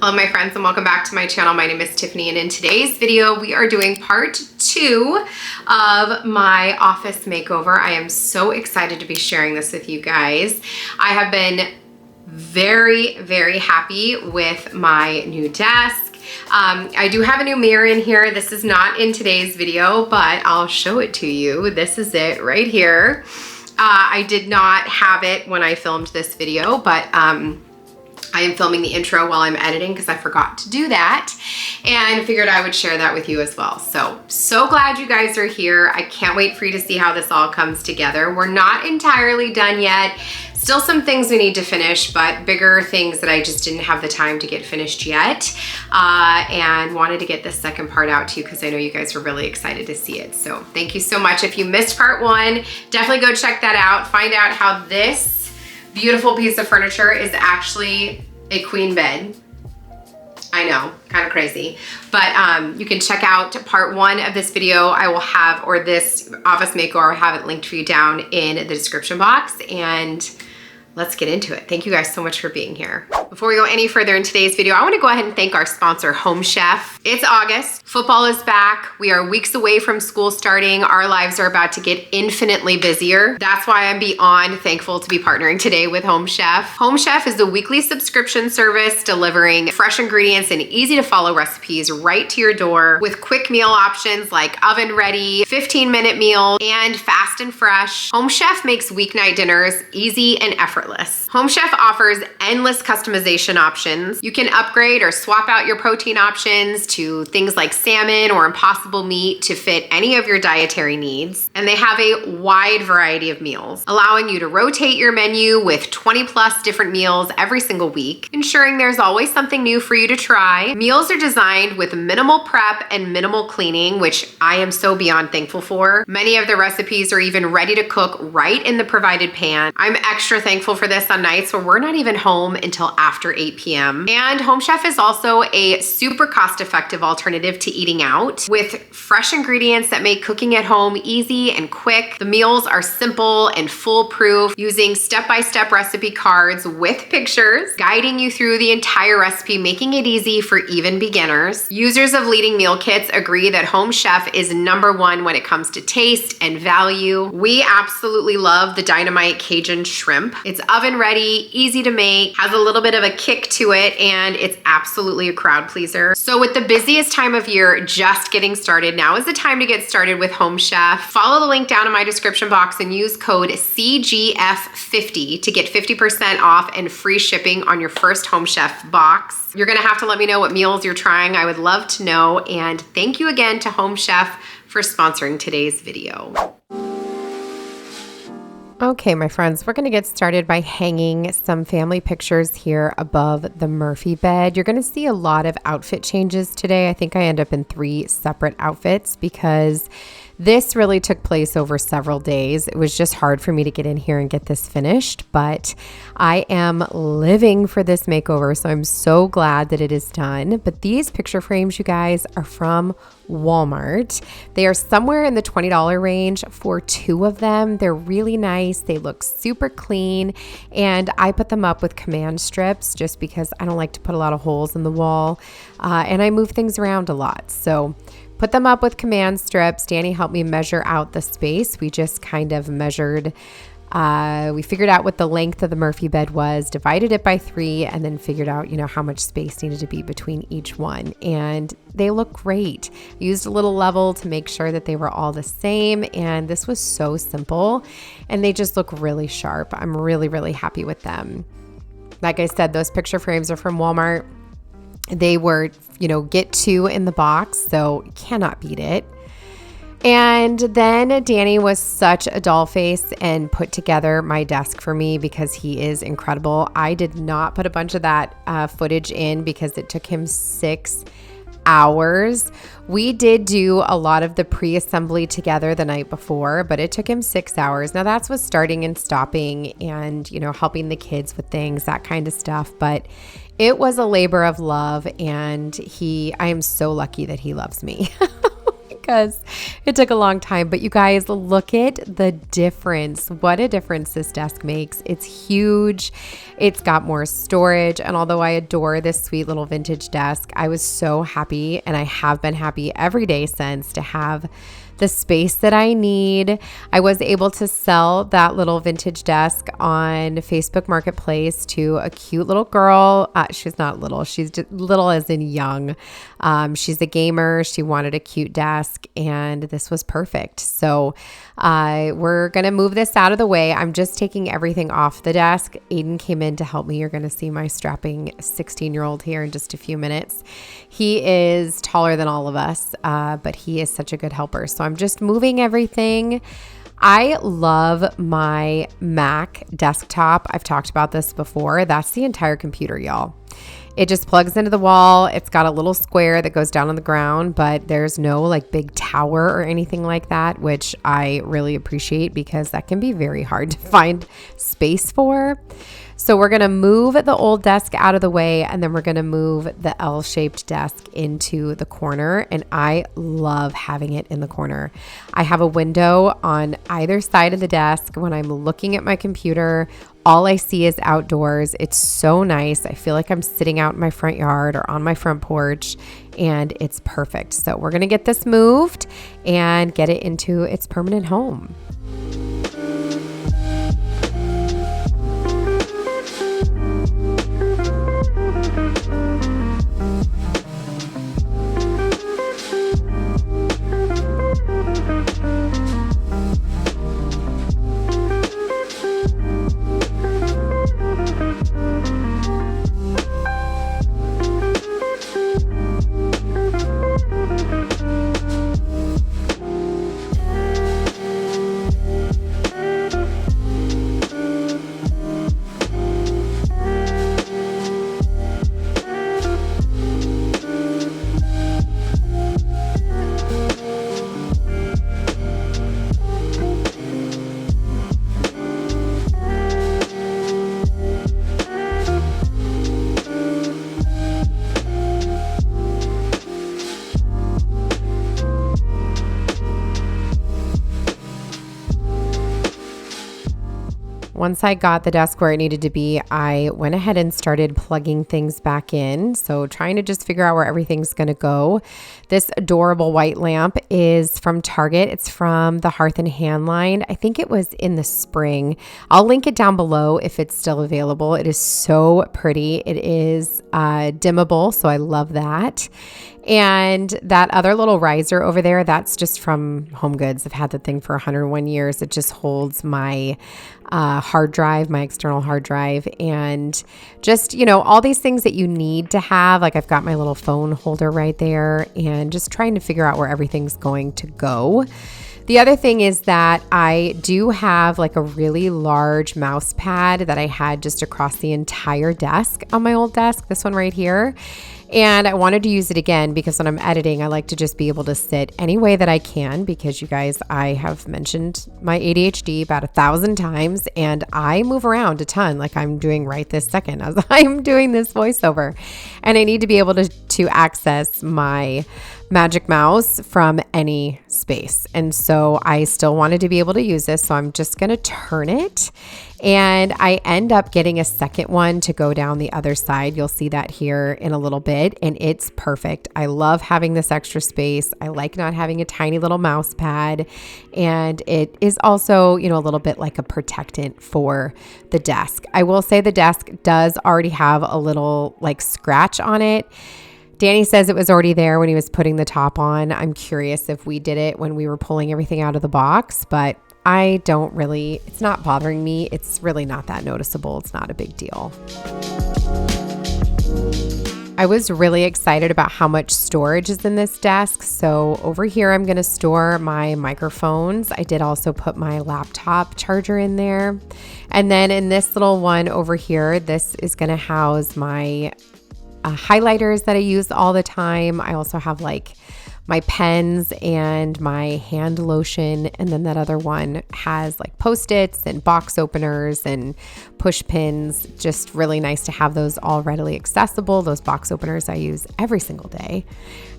Hello my friends and welcome back to my channel. My name is Tiffany and in today's video we are doing part 2 of my office makeover. I am so excited to be sharing this with you guys. I have been very happy with my new desk. I do have a new mirror in here. This is not in today's video, but I'll show it to you. This is it right here. I did not have it when I filmed this video, but I am filming the intro while I'm editing because I forgot to do that and figured I would share that with you as well. So glad you guys are here. I can't wait for you to see how this all comes together. We're not entirely done yet. Still some things we need to finish, but bigger things that I just didn't have the time to get finished yet. And wanted to get this second part out to you because I know you guys were really excited to see it. So thank you so much. If you missed part 1, definitely go check that out. Find out how this beautiful piece of furniture is actually a queen bed. I know, kind of crazy, but you can check out part 1 of this video. I will have, or this office makeover, I have it linked for you down in the description box, and let's get into it. Thank you guys so much for being here. Before we go any further in today's video, I want to go ahead and thank our sponsor, Home Chef. It's August, football is back. We are weeks away from school starting. Our lives are about to get infinitely busier. That's why I'm beyond thankful to be partnering today with Home Chef. Home Chef is a weekly subscription service delivering fresh ingredients and easy to follow recipes right to your door with quick meal options like oven ready, 15-minute meal, and fast and fresh. Home Chef makes weeknight dinners easy and effortless. Home Chef offers endless customization options. You can upgrade or swap out your protein options to things like salmon or impossible meat to fit any of your dietary needs. And they have a wide variety of meals, allowing you to rotate your menu with 20+ different meals every single week, ensuring there's always something new for you to try. Meals are designed with minimal prep and minimal cleaning, which I am so beyond thankful for. Many of the recipes are even ready to cook right in the provided pan. I'm extra thankful for this on nights where we're not even home until after 8 p.m. And Home Chef is also a super cost-effective alternative to eating out with fresh ingredients that make cooking at home easy and quick. The meals are simple and foolproof, using step-by-step recipe cards with pictures, guiding you through the entire recipe, making it easy for even beginners. Users of leading meal kits agree that Home Chef is #1 when it comes to taste and value. We absolutely love the Dynamite Cajun Shrimp. It's oven ready, easy to make, has a little bit of a kick to it, and it's absolutely a crowd pleaser. So with the busiest time of year just getting started, now is the time to get started with Home Chef. Follow the link down in my description box and use code CGF50 to get 50% off and free shipping on your first Home Chef box. You're gonna have to let me know what meals you're trying. I would love to know, and thank you again to Home Chef for sponsoring today's video. Okay, my friends, we're going to get started by hanging some family pictures here above the Murphy bed. You're going to see a lot of outfit changes today. I think I end up in 3 separate outfits because this really took place over several days. It was just hard for me to get in here and get this finished, but I am living for this makeover, so I'm so glad that it is done. But these picture frames, you guys, are from Walmart. They are somewhere in the $20 range for 2 of them. They're really nice. They look super clean, and I put them up with command strips just because I don't like to put a lot of holes in the wall, and I move things around a lot. So put them up with command strips. Danny helped me measure out the space. We just kind of measured, we figured out what the length of the Murphy bed was, divided it by 3, and then figured out, how much space needed to be between each one. And they look great. I used a little level to make sure that they were all the same. And this was so simple, and they just look really sharp. I'm really happy with them. Like I said, those picture frames are from Walmart. They were, get 2 in the box, so cannot beat it. And then Danny was such a doll face and put together my desk for me because he is incredible. I did not put a bunch of that footage in because it took him 6 hours. We did do a lot of the pre-assembly together the night before, but it took him 6 hours. Now that's with starting and stopping and, helping the kids with things, that kind of stuff. But it was a labor of love, and I am so lucky that he loves me. because it took a long time. But you guys, look at the difference. What a difference this desk makes. It's huge. It's got more storage. And although I adore this sweet little vintage desk, I was so happy, and I have been happy every day since, to have the space that I need. I was able to sell that little vintage desk on Facebook Marketplace to a cute little girl. She's not little. She's just little as in young. She's a gamer. She wanted a cute desk, and this was perfect. So we're going to move this out of the way. I'm just taking everything off the desk. Aiden came in to help me. You're going to see my strapping 16-year-old here in just a few minutes. He is taller than all of us, but he is such a good helper. So I'm just moving everything. I love my Mac desktop. I've talked about this before. That's the entire computer, y'all. It just plugs into the wall. It's got a little square that goes down on the ground, but there's no like big tower or anything like that, which I really appreciate because that can be very hard to find space for. So we're going to move the old desk out of the way, and then we're going to move the L-shaped desk into the corner, and I love having it in the corner. I have a window on either side of the desk. When I'm looking at my computer, all I see is outdoors. It's so nice. I feel like I'm sitting out in my front yard or on my front porch, and it's perfect. So we're going to get this moved and get it into its permanent home. Once I got the desk where it needed to be, I went ahead and started plugging things back in. So trying to just figure out where everything's going to go. This adorable white lamp is from Target. It's from the Hearth and Hand line. I think it was in the spring. I'll link it down below if it's still available. It is so pretty. It is dimmable, so I love that. And that other little riser over there, that's just from Home Goods. I've had the thing for 101 years. It just holds my hard drive, my external hard drive, and just, you know, all these things that you need to have. Like I've got my little phone holder right there, and just trying to figure out where everything's going to go. The other thing is that I do have like a really large mouse pad that I had just across the entire desk on my old desk, this one right here. And I wanted to use it again because when I'm editing, I like to just be able to sit any way that I can because you guys, I have mentioned my ADHD about 1,000 times and I move around a ton like I'm doing right this second as I'm doing this voiceover. And I need to be able to access my magic mouse from any space. And so I still wanted to be able to use this. So I'm just going to turn it. And I end up getting a second one to go down the other side. You'll see that here in a little bit. And it's perfect. I love having this extra space. I like not having a tiny little mouse pad. And it is also, you know, a little bit like a protectant for the desk. I will say the desk does already have a little like scratch on it. Danny says it was already there when he was putting the top on. I'm curious if we did it when we were pulling everything out of the box, but I don't really, it's not bothering me. It's really not that noticeable. It's not a big deal. I was really excited about how much storage is in this desk. So over here, I'm going to store my microphones. I did also put my laptop charger in there. And then in this little one over here, this is going to house my highlighters that I use all the time. I also have like my pens and my hand lotion. And then that other one has like Post-its and box openers and push pins. Just really nice to have those all readily accessible. Those box openers I use every single day.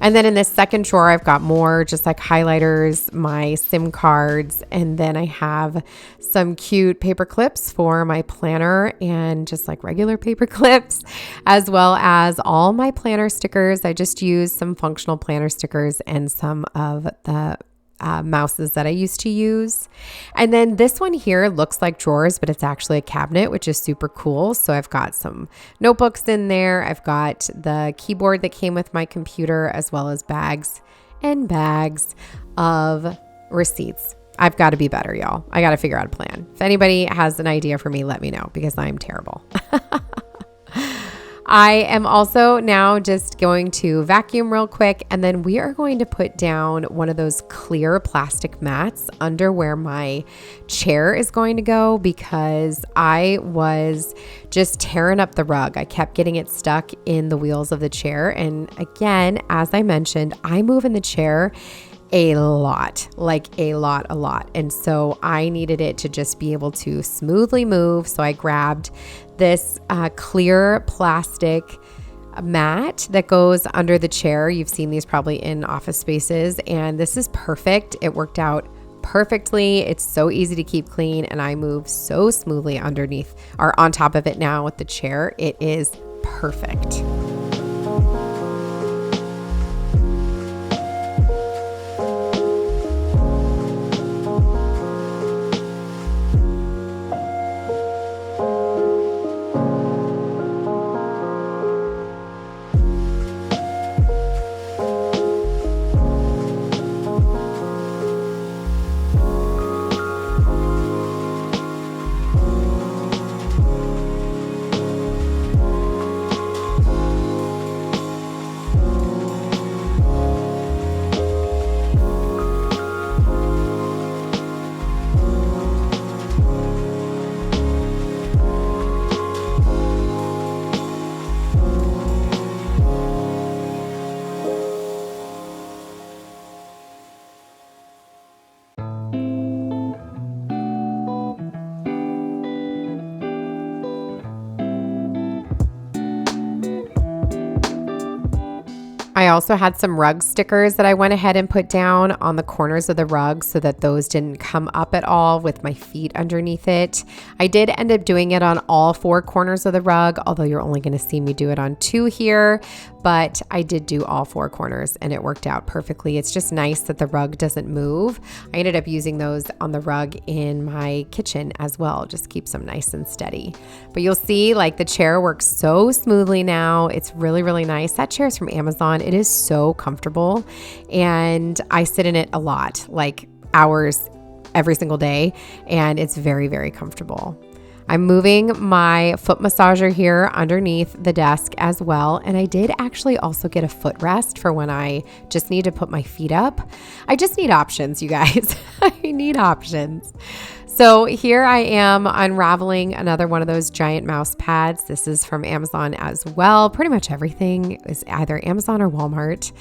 And then in this second drawer, I've got more just like highlighters, my SIM cards, and then I have some cute paper clips for my planner and just like regular paper clips, as well as all my planner stickers. I just use some functional planner stickers and some of the mouses that I used to use. And then this one here looks like drawers, but it's actually a cabinet, which is super cool. So I've got some notebooks in there. I've got the keyboard that came with my computer, as well as bags and bags of receipts. I've got to be better, y'all. I got to figure out a plan. If anybody has an idea for me, let me know, because I'm terrible. I am also now just going to vacuum real quick, and then we are going to put down one of those clear plastic mats under where my chair is going to go, because I was just tearing up the rug. I kept getting it stuck in the wheels of the chair. And again, as I mentioned, I move in the chair a lot. And so I needed it to just be able to smoothly move. So I grabbed this clear plastic mat that goes under the chair. You've seen these probably in office spaces, and this is perfect. It worked out perfectly. It's so easy to keep clean, and I move so smoothly underneath or on top of it now with the chair. It is perfect. I also had some rug stickers that I went ahead and put down on the corners of the rug so that those didn't come up at all with my feet underneath it. I did end up doing it on all 4 corners of the rug, although you're only going to see me do it on 2 here, but I did do all 4 corners and it worked out perfectly. It's just nice that the rug doesn't move. I ended up using those on the rug in my kitchen as well, just keeps them nice and steady. But you'll see like the chair works so smoothly now. It's really, really nice. That chair is from Amazon. It is so comfortable, and I sit in it a lot, like hours every single day, and it's very, very comfortable. I'm moving my foot massager here underneath the desk as well. And I did actually also get a footrest for when I just need to put my feet up. I just need options, you guys. I need options. So here I am unraveling another one of those giant mouse pads. This is from Amazon as well. Pretty much everything is either Amazon or Walmart.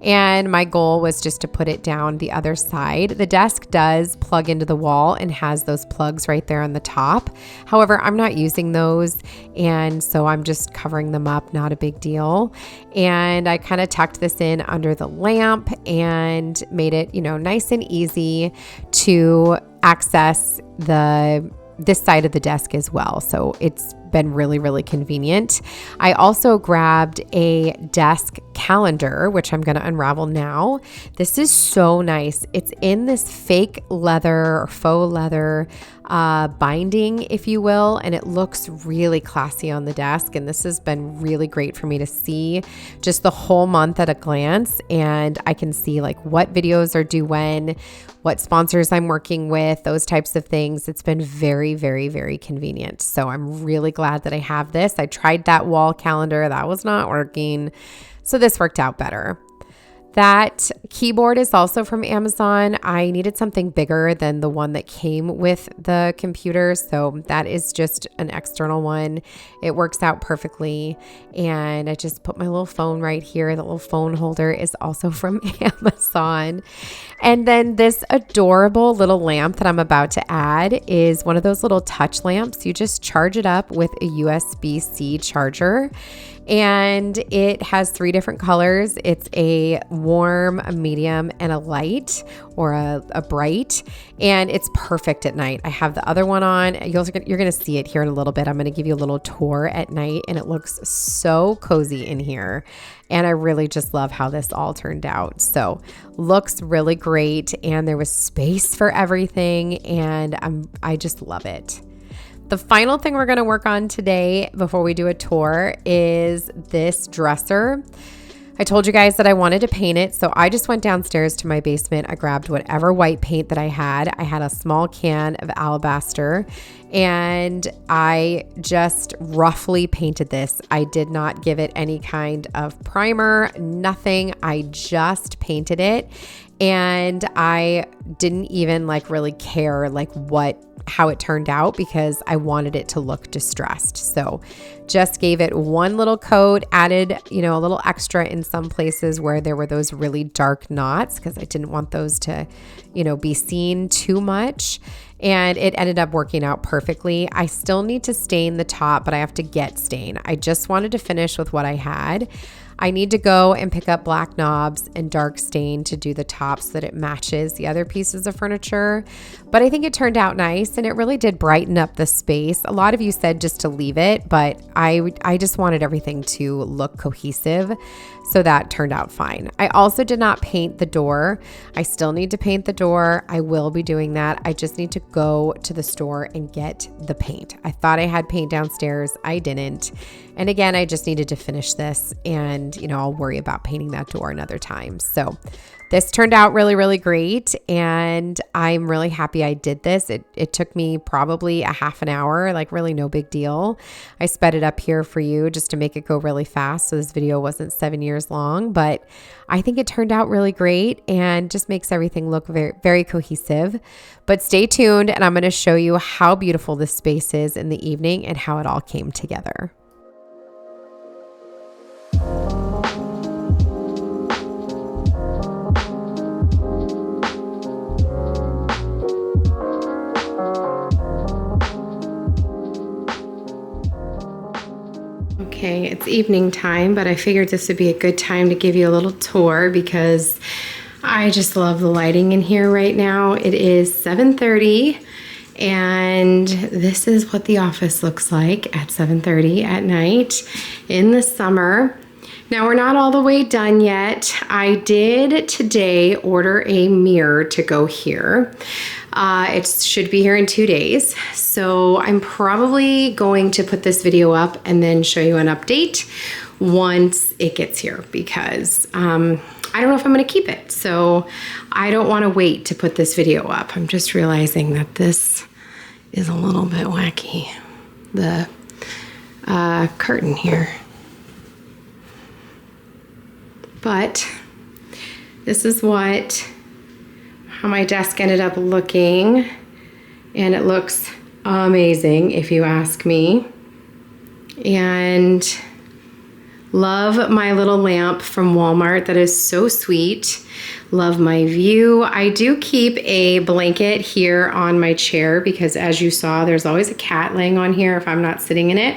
And my goal was just to put it down the other side. The desk does plug into the wall and has those plugs right there on the top. However, I'm not using those, and so I'm just covering them up, not a big deal. And I kind of tucked this in under the lamp and made it, nice and easy to access this side of the desk as well. So it's been really, really convenient. I also grabbed a desk calendar, which I'm going to unravel now. This is so nice. It's in this fake leather or faux leather binding, if you will, and it looks really classy on the desk. And this has been really great for me to see just the whole month at a glance. And I can see like what videos are due when, what sponsors I'm working with, those types of things. It's been very, very, very convenient. So I'm really glad that I have this. I tried that wall calendar. That was not working. So this worked out better. That keyboard is also from Amazon. I needed something bigger than the one that came with the computer, so that is just an external one. It works out perfectly, and I just put my little phone right here. The little phone holder is also from Amazon. And then this adorable little lamp that I'm about to add is one of those little touch lamps. You just charge it up with a USB-C charger. And it has 3 different colors. It's a warm, a medium, and a light, or a bright. And it's perfect at night. I have the other one on. You're going to see it here in a little bit. I'm going to give you a little tour at night, and it looks so cozy in here. And I really just love how this all turned out. So looks really great, and there was space for everything, and I just love it. The final thing we're going to work on today before we do a tour is this dresser. I told you guys that I wanted to paint it, so I just went downstairs to my basement. I grabbed whatever white paint that I had. I had a small can of alabaster, and I just roughly painted this. I did not give it any kind of primer, nothing. I just painted it, and I didn't even really care how it turned out because I wanted it to look distressed. So just gave it one little coat, added, a little extra in some places where there were those really dark knots because I didn't want those to, be seen too much. And it ended up working out perfectly. I still need to stain the top, but I have to get stain. I just wanted to finish with what I had. I need to go and pick up black knobs and dark stain to do the top so that it matches the other pieces of furniture. But I think it turned out nice, and it really did brighten up the space. A lot of you said just to leave it, but I just wanted everything to look cohesive, so that turned out fine. I also did not paint the door. I still need to paint the door. I will be doing that. I just need to go to the store and get the paint. I thought I had paint downstairs. I didn't. And again, I just needed to finish this, and I'll worry about painting that door another time. So this turned out really, really great, and I'm really happy I did this. It took me probably a half an hour, really no big deal. I sped it up here for you just to make it go really fast, so this video wasn't 7 years long, but I think it turned out really great and just makes everything look very, very cohesive. But stay tuned, and I'm going to show you how beautiful this space is in the evening and how it all came together. Okay, it's evening time, but I figured this would be a good time to give you a little tour because I just love the lighting in here right now. It is 7:30, and this is what the office looks like at 7:30 at night in the summer. Now, we're not all the way done yet. I did today order a mirror to go here. It should be here in 2 days. So I'm probably going to put this video up and then show you an update once it gets here because I don't know if I'm going to keep it. So I don't want to wait to put this video up. I'm just realizing that this is a little bit wacky. The curtain here. But this is how my desk ended up looking, and it looks amazing if you ask me. And love my little lamp from Walmart. That is so sweet. Love my view. I do keep a blanket here on my chair because, as you saw, there's always a cat laying on here if I'm not sitting in it.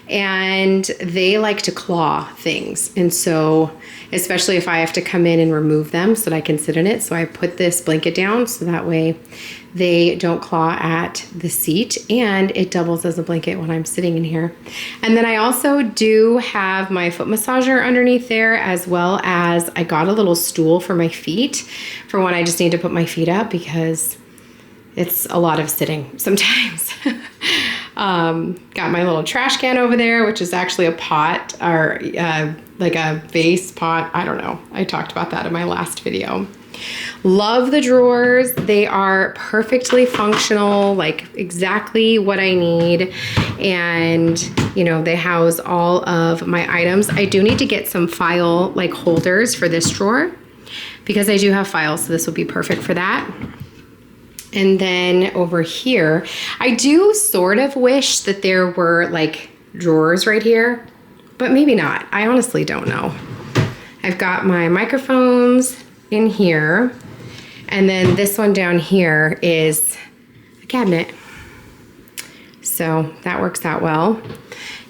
And they like to claw things. And so, especially if I have to come in and remove them so that I can sit in it. So I put this blanket down so that way they don't claw at the seat, and it doubles as a blanket when I'm sitting in here. And then I also do have my foot massager underneath there, as well as I got a little stool for my feet for when I just need to put my feet up because it's a lot of sitting sometimes. Got my little trash can over there, which is actually a pot or like a vase pot. I don't know. I talked about that in my last video. Love the drawers. They are perfectly functional, like exactly what I need. And, they house all of my items. I do need to get some file holders for this drawer. because I do have files, so this will be perfect for that. And then over here, I do sort of wish that there were like drawers right here, but maybe not. I honestly don't know. I've got my microphones in here, and then this one down here is a cabinet. So that works out well.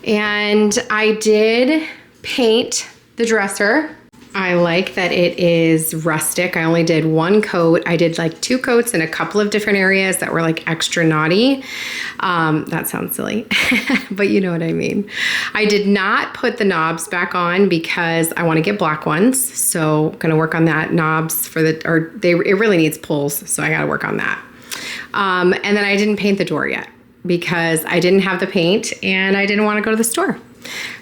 And I did paint the dresser. I like that it is rustic. I only did one coat. I did like 2 coats in a couple of different areas that were like extra naughty. That sounds silly, but you know what I mean. I did not put the knobs back on because I want to get black ones. So I'm gonna work on that. Knobs for it really needs pulls, so I gotta work on that. And then I didn't paint the door yet because I didn't have the paint and I didn't want to go to the store.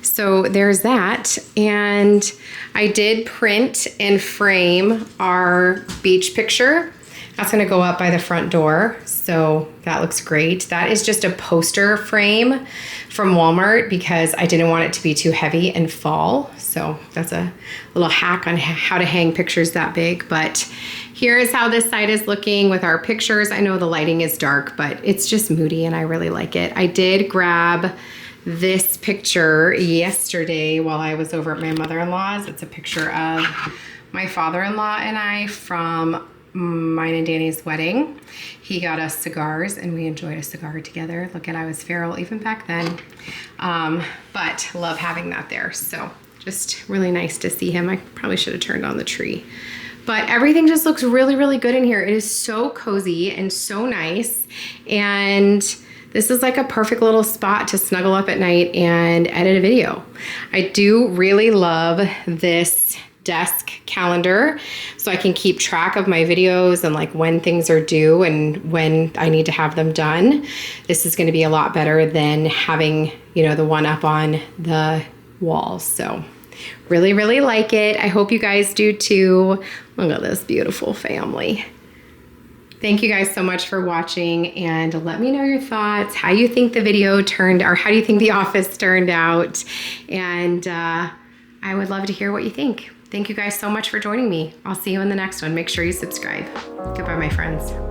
So there's that. And I did print and frame our beach picture. That's going to go up by the front door. So that looks great. That is just a poster frame from Walmart because I didn't want it to be too heavy and fall. So that's a little hack on how to hang pictures that big. But here is how this side is looking with our pictures. I know the lighting is dark, but it's just moody and I really like it. I did grab this picture yesterday while I was over at my mother-in-law's. It's a picture of my father-in-law and I from mine and Danny's wedding. He got us cigars and we enjoyed a cigar together. Look at, I was feral even back then. But love having that there. So just really nice to see him. I probably should have turned on the tree. But everything just looks really, really good in here. It is so cozy and so nice. And this is like a perfect little spot to snuggle up at night and edit a video. I do really love this desk calendar so I can keep track of my videos and like when things are due and when I need to have them done. This is going to be a lot better than having, you know, the one up on the wall. So really, really like it. I hope you guys do too. Look at this beautiful family. Thank you guys so much for watching, and let me know your thoughts, how you think the video turned, or how do you think the office turned out, and I would love to hear what you think. Thank you guys so much for joining me. I'll see you in the next one. Make sure you subscribe. Goodbye, my friends.